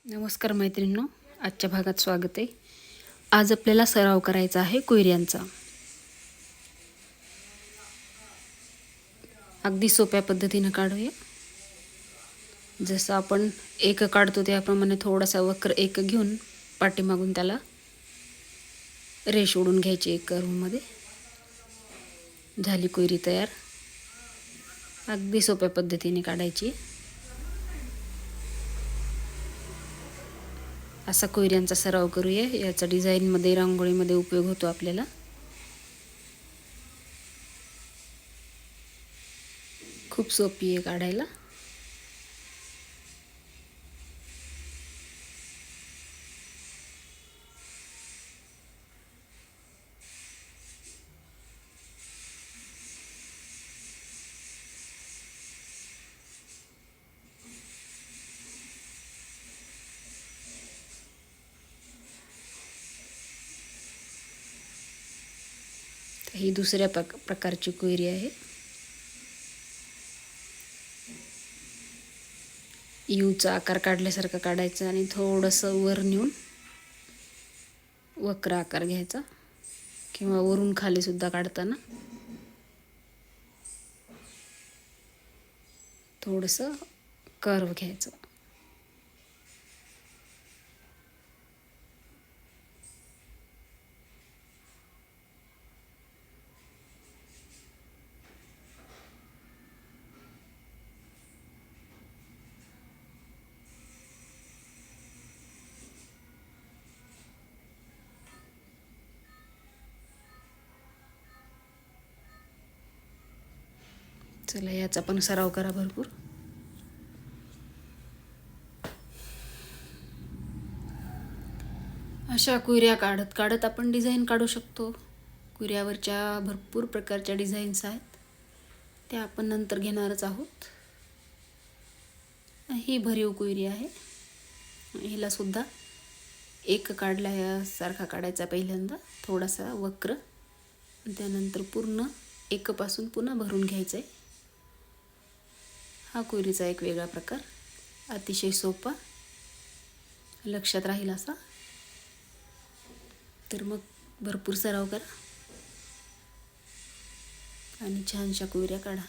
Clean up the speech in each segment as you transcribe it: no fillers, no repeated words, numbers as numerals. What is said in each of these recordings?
नमस्कार मैत्रिणींनो, आजच्या भागात स्वागत आहे. आज आपल्याला सराव करायचा आहे कोयऱ्यांचा. अगदी सोप्या पद्धतीने काढूया. जसं आपण एक काढतो त्याप्रमाणे थोडासा वक्र एक घेऊन पाठीमागून त्याला रेष ओढून घ्यायची एक कर्वमध्ये. झाली कोयरी तयार. अगदी सोप्या पद्धतीने काढायची. असा कोयऱ्यांचा सराव करूया. याचा डिझाईनमध्ये रांगोळीमध्ये उपयोग होतो आपल्याला. खूप सोपी आहे काढायला. ही दुसऱ्या प्रकारची कोयरी आहे. यूचा आकार काढल्यासारखं काढायचं आणि थोडंसं वर नेऊन वक्र आकार घ्यायचा, किंवा वरून खाली सुद्धा काढताना थोडंसं कर्व घ्यायचं. चला, याचा पण सराव करा भरपूर. अशा कुऱ्या काढत काढत आपण डिझाईन काढू शकतो. कुऱ्यावरच्या भरपूर प्रकारच्या डिझाईन्स आहेत, त्या आपण नंतर घेणारच आहोत. ही भरीव कुयरी आहे. हिला सुद्धा एक काढल्यासारखा काढायचा पहिल्यांदा, थोडासा वक्र, त्यानंतर पूर्ण एकपासून पुन्हा भरून घ्यायचं आहे. हा कुयरीचा एक वेगळा प्रकार, अतिशय सोपा, लक्षात राहील असा. तर मग भरपूर सराव करा आणि छानशा कुयऱ्या काढा.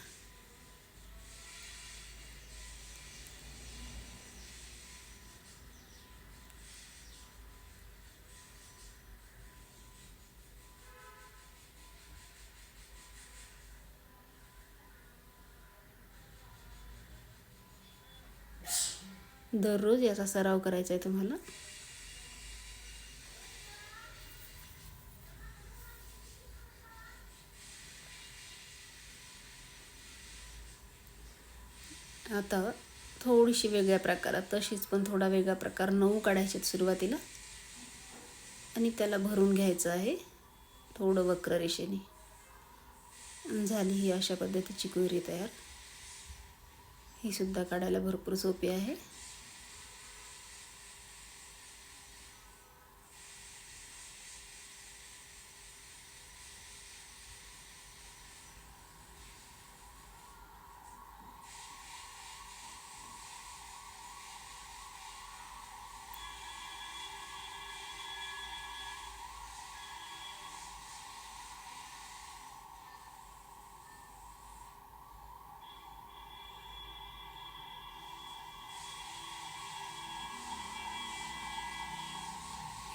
दररोज याचा सराव करायचा आहे तुम्हाला. आता थोडीशी वेगळ्या प्रकारात, तशीच पण थोडा वेगळा प्रकार 9 काढायचे सुरुवातीला, आणि त्याला भरून घ्यायचं आहे थोडं वक्र रेषेने. झाली ही अशा पद्धतीची कुयरी तयार. ही सुद्धा काढायला भरपूर सोपी आहे.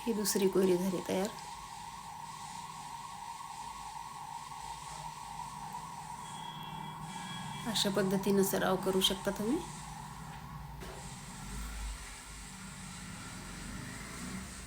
ही दुसरी कोयरी झाली तयार. अशा पद्धतीनं सराव करू शकता तुम्ही.